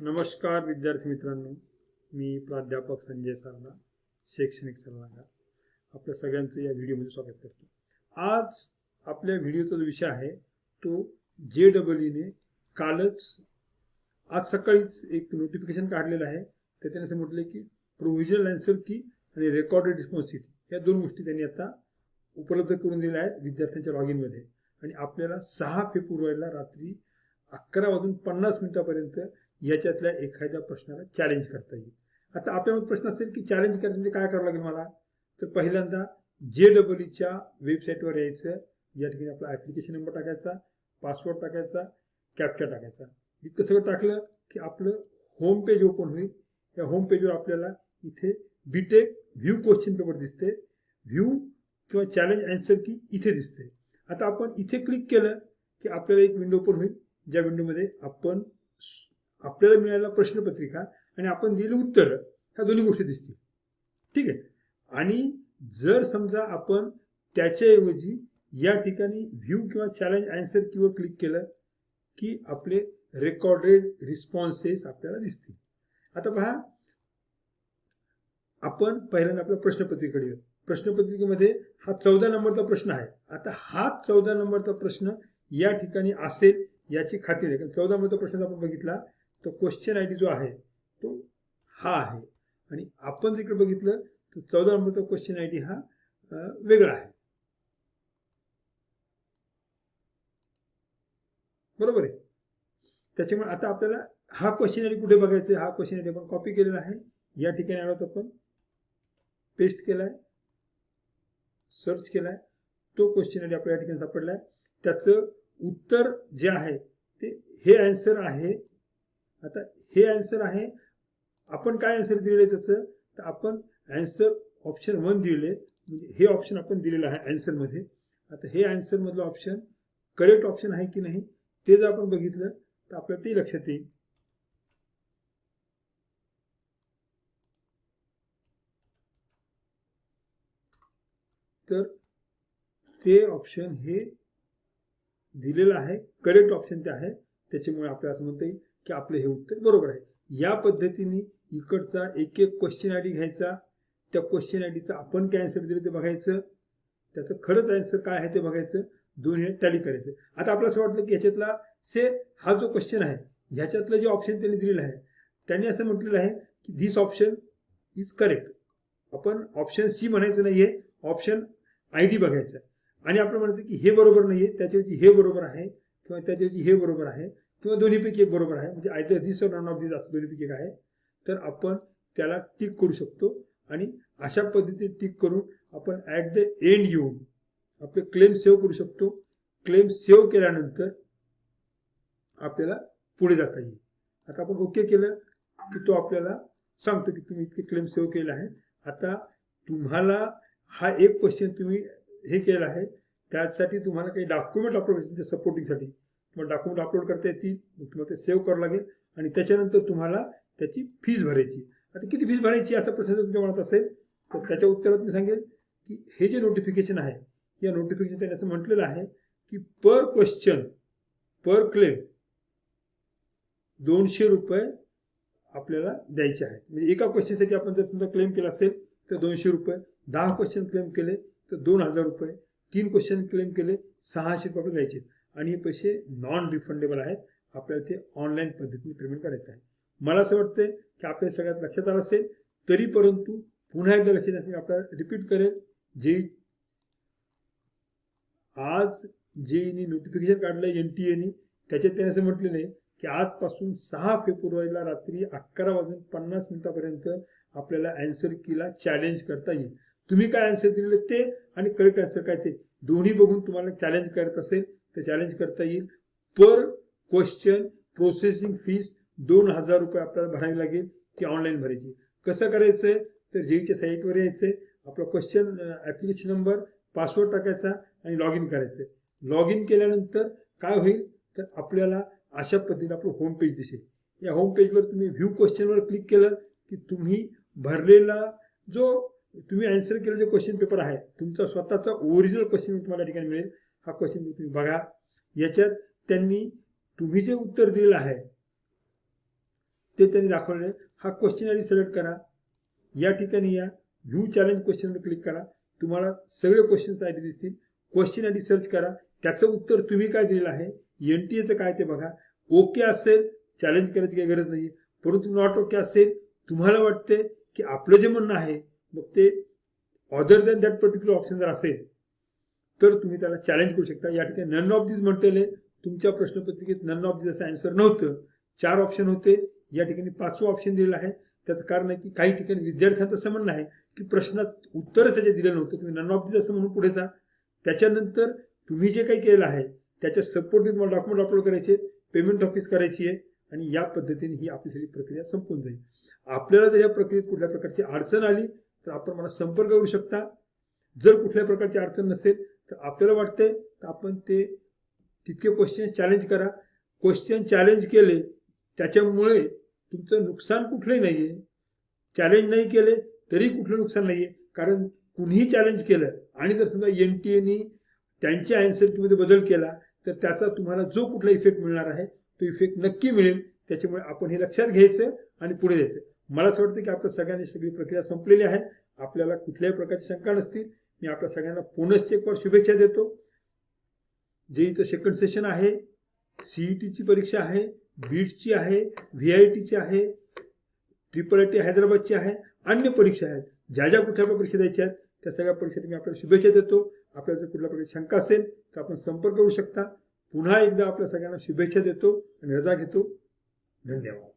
नमस्कार विद्यार्थी मित्रांनो, मी प्राध्यापक संजय सारदा, शैक्षणिक सल्लागार, आपल्या सगळ्यांचं या व्हिडिओमध्ये स्वागत करतो. आज आपल्या व्हिडिओचा जो विषय आहे तो JEE आज सकाळीच एक नोटिफिकेशन काढलेलं आहे. त्याने असं म्हटलं की प्रोव्हिजनल आन्सर की आणि रेकॉर्डेड रिस्पॉन्सिबिलिटी या दोन गोष्टी त्यांनी आता उपलब्ध करून दिल्या आहेत विद्यार्थ्यांच्या लॉग इनमध्ये. आणि आपल्याला 6 फेब्रुवारीला रात्री 11:50 याच्यातल्या एखाद्या प्रश्नाला चॅलेंज करता येईल. आता आपल्यामध्ये प्रश्न असेल की चॅलेंज करायचं म्हणजे काय करावं लागेल मला. तर पहिल्यांदा JEEच्या वेबसाईटवर यायचं. या ठिकाणी आपला ॲप्लिकेशन नंबर टाकायचा, पासवर्ड टाकायचा, कॅप्चा टाकायचा. इतकं सगळं टाकलं की आपलं होम पेज ओपन होईल. या होम पेजवर आपल्याला इथे बीटेक व्ह्यू क्वेश्चन पेपर दिसते. व्ह्यू किंवा चॅलेंज आन्सर की इथे दिसते. आता आपण इथे क्लिक केलं की आपल्याला एक विंडो ओपन होईल, ज्या विंडोमध्ये आपल्याला मिळालेला प्रश्नपत्रिका आणि आपण दिलेली उत्तर ह्या दोन्ही गोष्टी दिसतील. ठीक आहे. आणि जर समजा आपण त्याच्याऐवजी या ठिकाणी व्ह्यू किंवा चॅलेंज आन्सर कीवर क्लिक केलं की आपले रेकॉर्डेड रिस्पॉन्सेस आपल्याला दिसतील. आता पहा, आपण पहिल्यांदा आपल्या प्रश्नपत्रिकेकडे येऊ. प्रश्नपत्रिकेमध्ये हा 14 नंबरचा प्रश्न आहे. आता हा 14 नंबरचा प्रश्न या ठिकाणी असेल याची खात्री आहे. 14 नंबरचा प्रश्न आपण बघितला तर क्वेश्चन आयडी जो आहे तो हा आहे. आणि आपण जिकडे बघितलं तर 14 नंबरचा क्वेश्चन आयडी हा वेगळा आहे. बरोबर आहे. त्याच्यामुळे आता आपल्याला हा क्वेश्चन आयडी कुठे बघायचा. हा क्वेश्चन आयडी आपण कॉपी केलेला आहे. या ठिकाणी आलो तर आपण पेस्ट केलाय, सर्च केलाय, तो क्वेश्चन आयडी आपल्या या ठिकाणी सापडलाय. त्याचं उत्तर जे आहे ते हे आन्सर आहे. आता हे आन्सर आहे. आपण काय आन्सर दिलेलं आहे त्याचं, तर आपण आन्सर ऑप्शन 1 दिलेले, म्हणजे हे ऑप्शन आपण दिलेलं आहे आन्सर मध्ये. आता हे आन्सर मधलं ऑप्शन करेक्ट ऑप्शन आहे की नाही ते जर आपण बघितलं तर आपल्याला ते लक्षात येईल. तर ते ऑप्शन हे दिलेलं आहे, करेक्ट ऑप्शन ते आहे. त्याच्यामुळे आपल्याला असं म्हणता येईल की आपलं हे उत्तर बरोबर आहे. या पद्धतीने इकडचा एक एक क्वेश्चन आयडी घ्यायचा, त्या क्वेश्चन आयडीचा आपण काय आन्सर दिले ते बघायचं, त्याचं खरंच आन्सर काय आहे ते बघायचं, दोन्ही टॅली करायचं. आता आपल्याला असं वाटलं की ह्याच्यातला हा जो क्वेश्चन आहे ह्याच्यातलं जे ऑप्शन त्यांनी दिलेलं आहे त्यांनी असं म्हटलेलं आहे की धिस ऑप्शन इज करेक्ट. आपण ऑप्शन सी म्हणायचं नाहीये, ऑप्शन आयडी बघायचं आणि आपण म्हणायचं की हे बरोबर नाहीये, त्याच्याऐवजी हे बरोबर आहे किंवा त्याच्याऐवजी हे बरोबर आहे किंवा दोन्हीपैकी एक बरोबर आहे, म्हणजे आयदर दिस और नन ऑफ दिस असं दोन्हीपैकी एक आहे. तर आपण त्याला टिक करू शकतो आणि अशा पद्धतीने टिक करून आपण ॲट द एंड येऊन आपले क्लेम सेव्ह करू शकतो. क्लेम सेव्ह केल्यानंतर आपल्याला पुढे जाता येईल. आता आपण ओके केलं की तो आपल्याला सांगतो की तुम्ही इतके क्लेम सेव्ह केले आहेत. आता तुम्हाला हा एक क्वेश्चन तुम्ही हे केलं आहे, त्यासाठी तुम्हाला काही डॉक्युमेंट अपलोड करायचे सपोर्टिंगसाठी. तुम्हाला डॉक्युमेंट अपलोड करता येतील, तुम्हाला ते सेव्ह करावं लागेल आणि त्याच्यानंतर तुम्हाला त्याची फीस भरायची. आता किती फीस भरायची असा प्रश्न जर तुमच्या मनात असेल तर त्याच्या उत्तरात मी सांगेल की हे जे नोटिफिकेशन आहे या नोटिफिकेशन त्यांनी असं म्हटलेलं आहे की पर क्वेश्चन पर क्लेम 200 रुपये आपल्याला द्यायचे आहेत. म्हणजे एका क्वेश्चनसाठी आपण जर समजा क्लेम केला असेल तर 200 रुपये, 10 क्वेश्चन क्लेम केले तर 2000 रुपये, 3 क्वेश्चन क्लेम केले 600 रुपये आपल्याला द्यायचे. आणि हे पैसे नॉन रिफंडेबल आहेत. आपल्याला ते ऑनलाईन पद्धतीने पेमेंट करायचं आहे. मला असं वाटतं की आपल्या सगळ्यात लक्षात आलं असेल, तरी परंतु पुन्हा एकदा लक्षात येण्यासाठी आपल्याला रिपीट करेल. आज JEEने नोटिफिकेशन काढलं NTA त्याच्यात त्याने असं म्हटलेलं आहे की आजपासून 6 फेब्रुवारीला रात्री 11:50 आपल्याला आन्सर कीला चॅलेंज करता येईल. तुम्ही काय आन्सर दिलेले ते आणि करेक्ट आन्सर काय ते दोन्ही बघून तुम्हाला चॅलेंज करत असेल तर चॅलेंज करता येईल. पर क्वेश्चन प्रोसेसिंग फीस 2000 रुपये आपल्याला भरावी लागेल, ती ऑनलाईन भरायची. कसं करायचंय तर JEEच्या साईटवर यायचंय, आपला क्वेश्चन ॲप्लिकेशन नंबर पासवर्ड टाकायचा आणि लॉग इन करायचं. लॉग इन केल्यानंतर काय होईल तर आपल्याला अशा पद्धतीने आपलं होम पेज दिसेल. या होम पेजवर तुम्ही व्ह्यू क्वेश्चनवर क्लिक केलं की तुम्ही भरलेला जो तुम्ही आन्सर केलेला जो क्वेश्चन पेपर आहे तुमचा स्वतःचा ओरिजिनल क्वेश्चन तुम्हाला ठिकाणी मिळेल. हा क्वेश्चन तुम्ही बघा. याच्यात त्यांनी तुम्ही जे उत्तर दिलेलं आहे ते त्यांनी दाखवले. हा क्वेश्चन आयडी सिलेक्ट करा, या ठिकाणी या व्ह्यू चॅलेंज क्वेश्चनवर क्लिक करा, तुम्हाला सगळे क्वेश्चन्स आयडी दिसतील. क्वेश्चन आयडी सर्च करा, त्याचं उत्तर तुम्ही काय दिलेलं आहे, NTAचं काय ते बघा. ओके असेल चॅलेंज करायची काही गरज नाही, परंतु नॉट ओके असेल, तुम्हाला वाटते की आपलं जे म्हणणं आहे मग ते other than that particular option जर असेल तर तुम्ही त्याला चॅलेंज करू शकता. या ठिकाणी नन ऑफ दिस म्हटलेले, तुमच्या प्रश्नपत्रिकेत नन ऑफ दिस असं आन्सर नव्हतं, 4 ऑप्शन होते, या ठिकाणी 5वं ऑप्शन दिलेलं आहे. त्याचं कारण आहे की काही ठिकाणी विद्यार्थ्यांचं असं म्हणणं आहे की प्रश्नात उत्तर त्याचे दिलं नव्हतं, तुम्ही नन ऑफ दिस असं म्हणून पुढे जा. त्याच्यानंतर तुम्ही जे काही केलेलं आहे त्याच्या सपोर्टने तुम्हाला डॉक्युमेंट अपलोड करायचे, पेमेंट ऑफिस करायची आहे आणि या पद्धतीने ही आपली सगळी प्रक्रिया संपून जाईल. आपल्याला जर या प्रक्रियेत कुठल्या प्रकारची अडचण आली तर आपण मला संपर्क करू शकता. जर कुठल्या प्रकारची अडचण नसेल तर आपल्याला वाटते तर आपण ते तितके क्वेश्चन चॅलेंज करा. क्वेश्चन चॅलेंज केले त्याच्यामुळे तुमचं नुकसान कुठलंही नाही आहे. चॅलेंज नाही केले तरी कुठलं नुकसान नाही आहे, कारण कुणीही चॅलेंज केलं आणि जर समजा NTAने त्यांच्या आन्सर कीमध्ये बदल केला तर त्याचा तुम्हाला जो कुठला इफेक्ट मिळणार आहे तो इफेक्ट नक्की मिळेल. त्याच्यामुळे आपण हे लक्षात घ्यायचं आणि पुढे जायचं. मला असं वाटतं की आपल्या सगळ्यांनी सगळी प्रक्रिया संपलेली आहे. आपल्याला कुठल्याही प्रकारची शंका नसतील. मी आपल्या सगळ्यांना पुनश्च एक बार शुभेच्छा देतो. जे इथं सेकंड सेशन आहे, CETची परीक्षा आहे, बीट्सची आहे, VITची आहे, IIIT हैदराबादची आहे, अन्य परीक्षा आहेत, ज्या ज्या कुठल्या परीक्षा द्यायच्या आहेत त्या सगळ्या परीक्षेत मी आपल्याला शुभेच्छा देतो. आपल्याला जर कुठल्या प्रकारची शंका असेल तर आपण संपर्क करू शकता. पुन्हा एकदा आपल्या सगळ्यांना शुभेच्छा देतो आणि रजा घेतो. धन्यवाद.